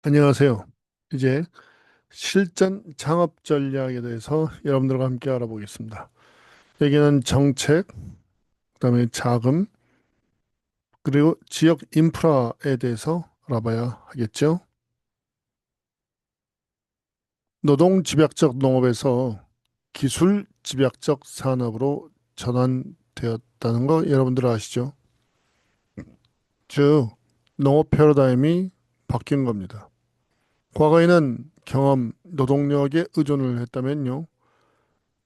안녕하세요. 이제 실전 창업 전략에 대해서 여러분들과 함께 알아보겠습니다. 여기는 정책, 그다음에 자금, 그리고 지역 인프라에 대해서 알아봐야 하겠죠. 노동 집약적 농업에서 기술 집약적 산업으로 전환되었다는 거 여러분들 아시죠? 즉, 농업 패러다임이 바뀐 겁니다. 과거에는 경험, 노동력에 의존을 했다면요.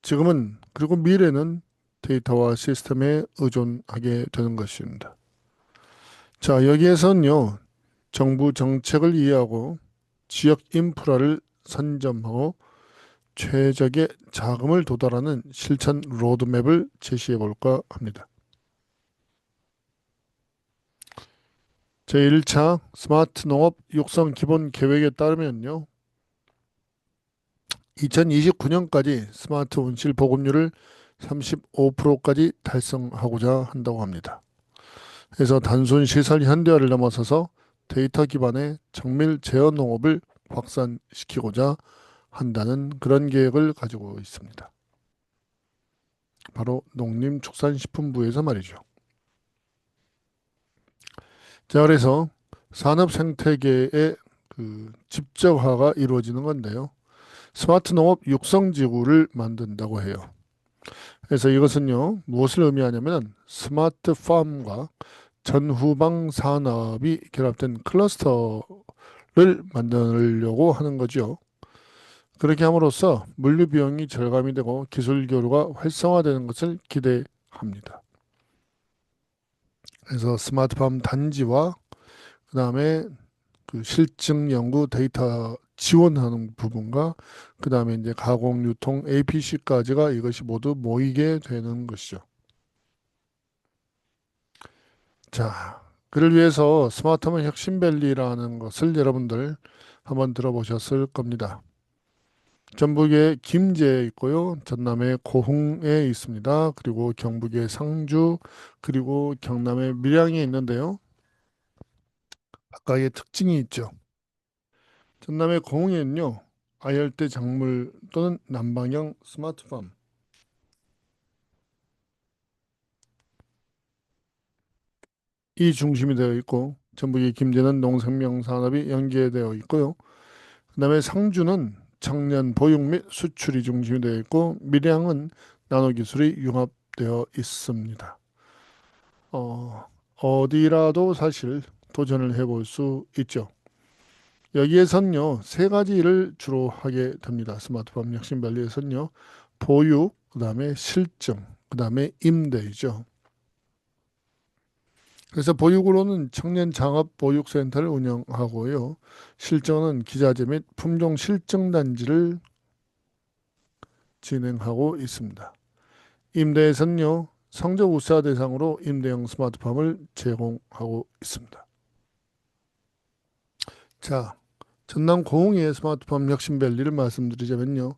지금은 그리고 미래는 데이터와 시스템에 의존하게 되는 것입니다. 자, 여기에서는요, 정부 정책을 이해하고 지역 인프라를 선점하고 최적의 자금을 도달하는 실천 로드맵을 제시해 볼까 합니다. 제1차 스마트 농업 육성 기본 계획에 따르면요, 2029년까지 스마트 온실 보급률을 35%까지 달성하고자 한다고 합니다. 그래서 단순 시설 현대화를 넘어서서 데이터 기반의 정밀 제어 농업을 확산시키고자 한다는 그런 계획을 가지고 있습니다. 바로 농림축산식품부에서 말이죠. 자, 그래서 산업 생태계의 집적화가 이루어지는 건데요. 스마트 농업 육성 지구를 만든다고 해요. 그래서 이것은요, 무엇을 의미하냐면 스마트 팜과 전후방 산업이 결합된 클러스터를 만들려고 하는 거죠. 그렇게 함으로써 물류 비용이 절감이 되고 기술 교류가 활성화되는 것을 기대합니다. 그래서 스마트팜 단지와 그다음에 실증 연구 데이터 지원하는 부분과 그다음에 이제 가공 유통 APC까지가 이것이 모두 모이게 되는 것이죠. 자, 그를 위해서 스마트홈 혁신밸리라는 것을 여러분들 한번 들어보셨을 겁니다. 전북의 김제에 있고요. 전남의 고흥에 있습니다. 그리고 경북의 상주, 그리고 경남의 밀양에 있는데요. 각각의 특징이 있죠. 전남의 고흥에는요. 아열대 작물 또는 난방형 스마트팜, 이 중심이 되어 있고, 전북의 김제는 농생명 산업이 연계되어 있고요. 그다음에 상주는 청년 보육 및 수출이 중심이 되어 있고, 밀양은 나노 기술이 융합되어 있습니다. 어디라도 사실 도전을 해볼 수 있죠. 여기에선요, 세 가지를 주로 하게 됩니다. 스마트팜 혁신밸리에선요, 보육, 그 다음에 실증, 그 다음에 임대이죠. 그래서 보육으로는 청년 장업 보육센터를 운영하고요. 실증은 기자재 및 품종 실증 단지를 진행하고 있습니다. 임대에서는요, 성적 우수자 대상으로 임대형 스마트팜을 제공하고 있습니다. 자, 전남 고흥의 스마트팜 혁신밸리를 말씀드리자면요.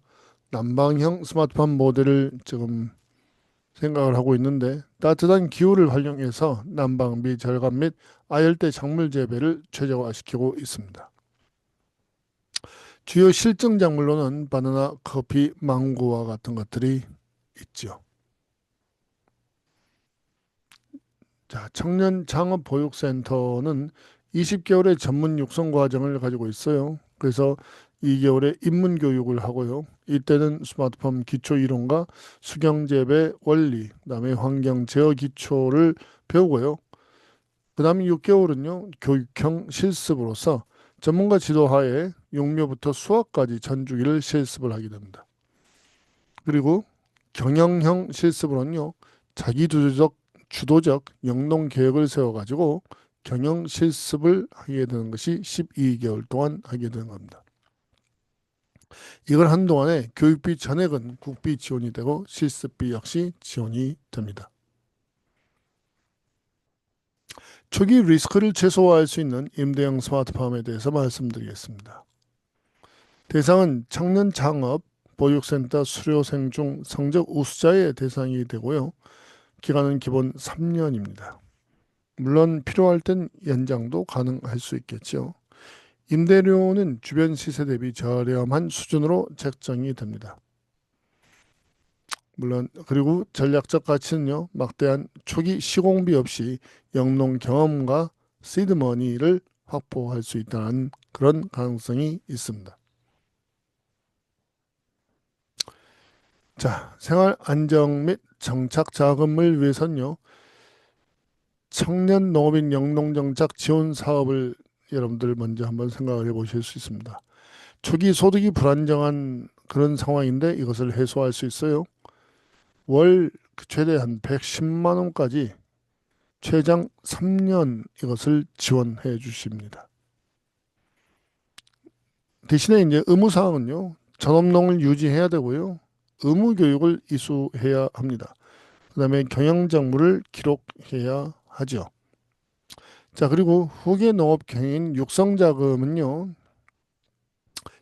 난방형 스마트팜 모델을 지금 생각을 하고 있는데 따뜻한 기후를 활용해서 난방비 절감 및 아열대 작물 재배를 최적화시키고 있습니다. 주요 실증 작물로는 바나나, 커피, 망고와 같은 것들이 있죠. 자, 청년 창업 보육센터는 20개월의 전문 육성 과정을 가지고 있어요. 그래서 2개월의 입문 교육을 하고요. 이때는 스마트팜 기초 이론과 수경 재배 원리, 그다음에 환경 제어 기초를 배우고요. 그다음에 6개월은요. 교육형 실습으로서 전문가 지도하에 육묘부터 수확까지 전주기를 실습을 하게 됩니다. 그리고 경영형 실습으로는요. 주도적 영농 계획을 세워가지고 경영 실습을 하게 되는 것이 12개월 동안 하게 되는 겁니다. 이걸 한동안에 교육비 전액은 국비 지원이 되고 실습비 역시 지원이 됩니다. 초기 리스크를 최소화할 수 있는 임대형 스마트팜에 대해서 말씀드리겠습니다. 대상은 청년 창업, 보육센터 수료생 중 성적 우수자의 대상이 되고요. 기간은 기본 3년입니다. 물론 필요할 땐 연장도 가능할 수 있겠죠. 임대료는 주변 시세 대비 저렴한 수준으로 책정이 됩니다. 물론 그리고 전략적 가치는요. 막대한 초기 시공비 없이 영농 경험과 시드머니를 확보할 수 있다는 그런 가능성이 있습니다. 자, 생활 안정 및 정착 자금을 위해선요. 청년 농업인 영농정착 지원 사업을 여러분들 먼저 한번 생각을 해보실 수 있습니다. 초기 소득이 불안정한 그런 상황인데 이것을 해소할 수 있어요. 월 최대 한 110만 원까지 최장 3년 이것을 지원해 주십니다. 대신에 이제 의무사항은요. 전업농을 유지해야 되고요. 의무교육을 이수해야 합니다. 그 다음에 경영작물을 기록해야 하죠. 자, 그리고 후계 농업 경영인 육성자금은요.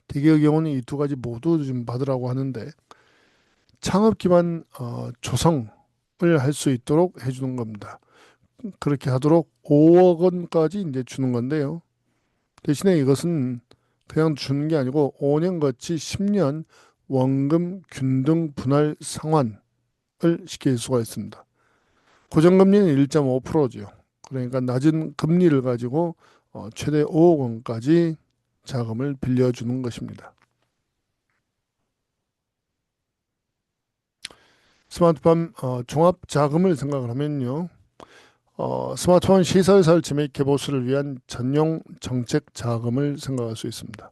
대개의 경우는 이 두 가지 모두 좀 받으라고 하는데 창업 기반 조성을 할 수 있도록 해주는 겁니다. 그렇게 하도록 5억 원까지 이제 주는 건데요. 대신에 이것은 그냥 주는 게 아니고 5년 거치 10년 원금 균등 분할 상환을 시킬 수가 있습니다. 고정금리는 1.5%죠. 그러니까 낮은 금리를 가지고 최대 5억 원까지 자금을 빌려주는 것입니다. 스마트팜 종합 자금을 생각을 하면요. 스마트폰 시설 설치 및 개보수를 위한 전용 정책 자금을 생각할 수 있습니다.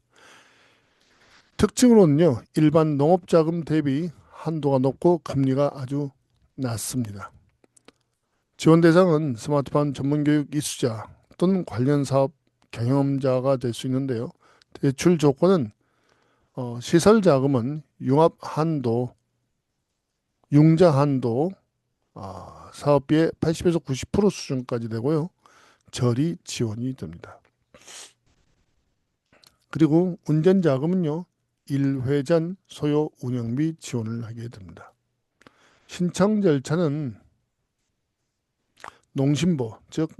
특징으로는요, 일반 농업 자금 대비 한도가 높고 금리가 아주 낮습니다. 지원 대상은 스마트폰 전문 교육 이수자 또는 관련 사업 경험자가 될 수 있는데요. 대출 조건은 시설 자금은 융합 한도, 융자 한도, 사업비의 80에서 90% 수준까지 되고요. 저리 지원이 됩니다. 그리고 운전 자금은요. 1회전 소요 운영비 지원을 하게 됩니다. 신청 절차는 농심보, 즉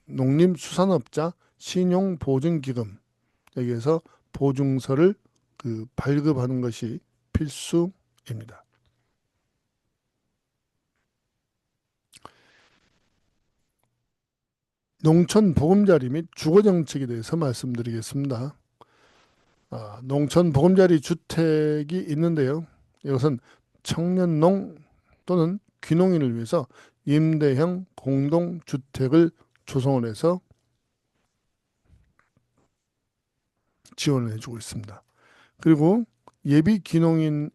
농림수산업자 신용보증기금 여기에서 보증서를 발급하는 것이 필수입니다. 농촌 보금자리 및 주거정책에 대해서 말씀드리겠습니다. 농촌 보금자리 주택이 있는데요. 이것은 청년농 또는 귀농인을 위해서 임대형 공동주택을 조성을 해서 지원을 해주고 있습니다. 그리고 예비 귀농인의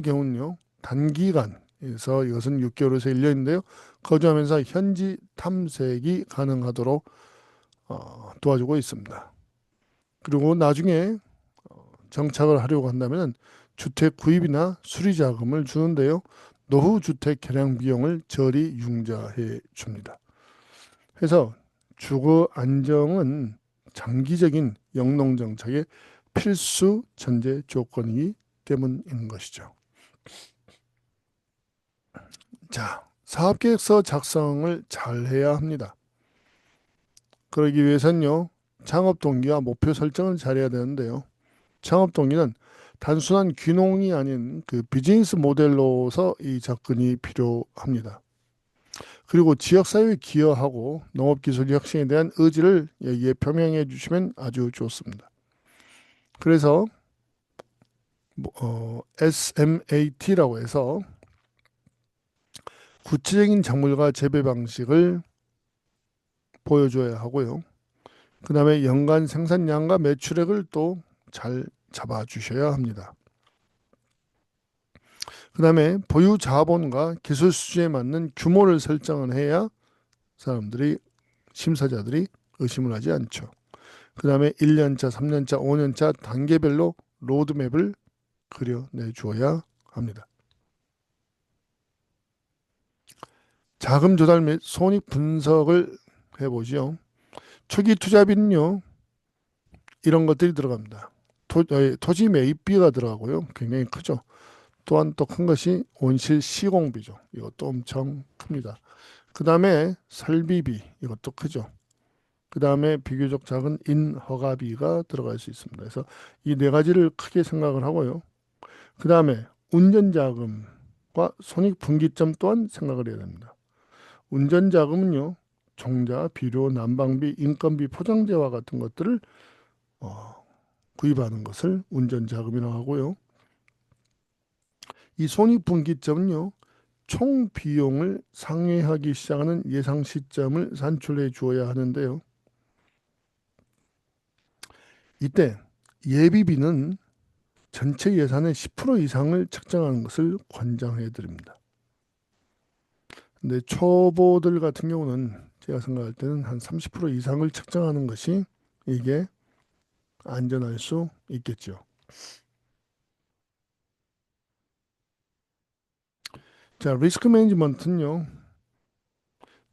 경우는요. 단기간에서 이것은 6개월에서 1년인데요. 거주하면서 현지 탐색이 가능하도록 도와주고 있습니다. 그리고 나중에 정착을 하려고 한다면 주택 구입이나 수리 자금을 주는데요. 노후 주택 개량 비용을 저리 융자해 줍니다. 그래서 주거 안정은 장기적인 영농 정착의 필수 전제 조건이기 때문인 것이죠. 자, 사업계획서 작성을 잘 해야 합니다. 그러기 위해서는요, 창업 동기와 목표 설정을 잘해야 되는데요. 창업 동기는 단순한 귀농이 아닌 비즈니스 모델로서 이 접근이 필요합니다. 그리고 지역사회에 기여하고 농업기술 혁신에 대한 의지를 여기에 표명해 주시면 아주 좋습니다. 그래서 SMAT라고 해서 구체적인 작물과 재배 방식을 보여줘야 하고요. 그 다음에 연간 생산량과 매출액을 또 잘 잡아주셔야 합니다. 그 다음에 보유 자본과 기술 수준에 맞는 규모를 설정을 해야 심사자들이 의심을 하지 않죠. 그 다음에 1년차, 3년차, 5년차 단계별로 로드맵을 그려내 주어야 합니다. 자금 조달 및 손익 분석을 해보죠. 초기 투자비는요. 이런 것들이 들어갑니다. 토지 매입비가 들어가고요. 굉장히 크죠. 또한 또 큰 것이 온실 시공비죠. 이것도 엄청 큽니다. 그 다음에 설비비 이것도 크죠. 그 다음에 비교적 작은 인허가비가 들어갈 수 있습니다. 그래서 이 네 가지를 크게 생각을 하고요. 그 다음에 운전자금과 손익분기점 또한 생각을 해야 됩니다. 운전자금은요, 종자, 비료, 난방비, 인건비, 포장재와 같은 것들을 어, 구입하는 것을 운전자금이라고 하고요. 이 손익분기점은요, 총 비용을 상회하기 시작하는 예상 시점을 산출해 주어야 하는데요. 이때 예비비는 전체 예산의 10% 이상을 책정하는 것을 권장해 드립니다. 근데 초보들 같은 경우는 제가 생각할 때는 한 30% 이상을 책정하는 것이 이게 안전할 수 있겠죠. 자, 리스크 매니지먼트는요.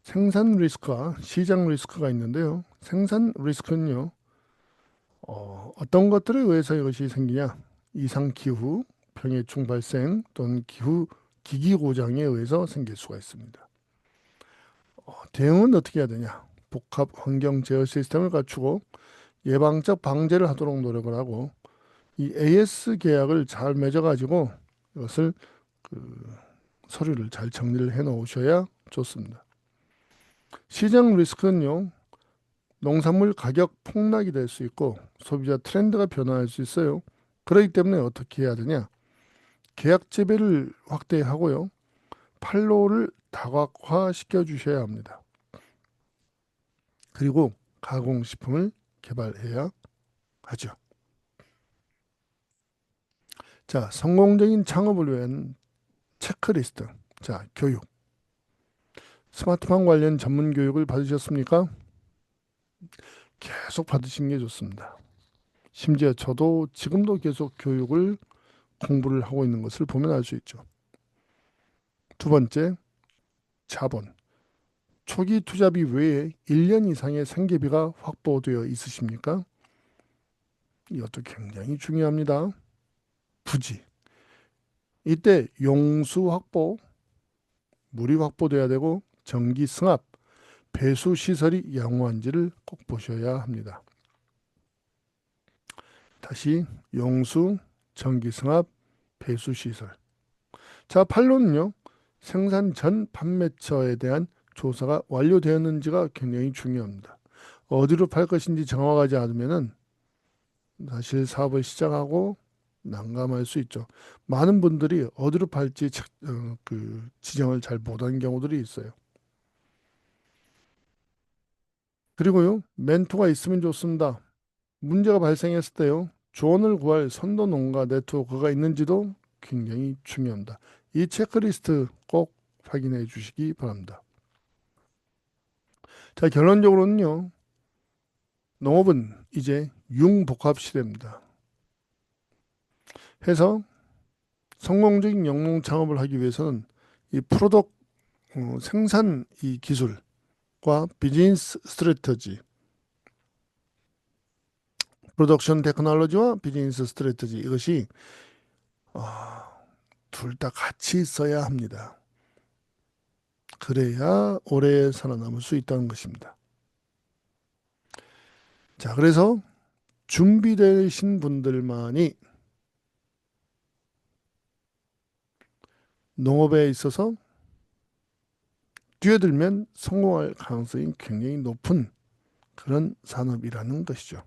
생산 리스크와 시장 리스크가 있는데요. 생산 리스크는요. 어떤 것들에 의해서 이것이 생기냐? 이상 기후, 병해충 발생 또는 기기 고장에 의해서 생길 수가 있습니다. 대응은 어떻게 해야 되냐? 복합 환경 제어 시스템을 갖추고 예방적 방제를 하도록 노력을 하고 이 AS 계약을 잘 맺어가지고 이것을 그 서류를 잘 정리를 해 놓으셔야 좋습니다. 시장 리스크는요, 농산물 가격 폭락이 될 수 있고 소비자 트렌드가 변화할 수 있어요. 그렇기 때문에 어떻게 해야 되냐? 계약 재배를 확대하고요. 판로를 다각화 시켜 주셔야 합니다. 그리고 가공식품을 개발해야 하죠. 자, 성공적인 창업을 위한 체크리스트. 자, 교육. 스마트팜 관련 전문 교육을 받으셨습니까? 계속 받으시는 게 좋습니다. 심지어 저도 지금도 계속 교육을 공부를 하고 있는 것을 보면 알 수 있죠. 두 번째, 자본. 초기 투자비 외에 1년 이상의 생계비가 확보되어 있으십니까? 이것도 굉장히 중요합니다. 부지. 이때 용수 확보, 물이 확보돼야 되고 전기 승합, 배수 시설이 양호한지를 꼭 보셔야 합니다. 다시 용수, 전기 승합, 배수 시설. 자, 8로는요. 생산 전 판매처에 대한 조사가 완료되었는지가 굉장히 중요합니다. 어디로 팔 것인지 정확하지 않으면은 사실 사업을 시작하고 난감할 수 있죠. 많은 분들이 어디로 팔지 그 지정을 잘 못한 경우들이 있어요. 그리고요, 멘토가 있으면 좋습니다. 문제가 발생했을 때요, 조언을 구할 선도 농가 네트워크가 있는지도 굉장히 중요합니다. 이 체크리스트 꼭 확인해 주시기 바랍니다. 자, 결론적으로는요, 농업은 이제 융복합 시대입니다. 해서 성공적인 영농 창업을 하기 위해서는 이 프로덕트 생산 이 기술과 비즈니스 스트래터지, 프로덕션 테크놀로지와 비즈니스 스트래터지 이것이 둘 다 같이 있어야 합니다. 그래야 오래 살아남을 수 있다는 것입니다. 자, 그래서 준비되신 분들만이 농업에 있어서 뛰어들면 성공할 가능성이 굉장히 높은 그런 산업이라는 것이죠.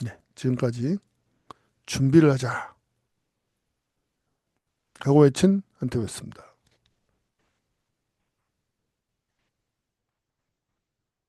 네, 지금까지 준비를 하자 하고 외친 한태호였습니다.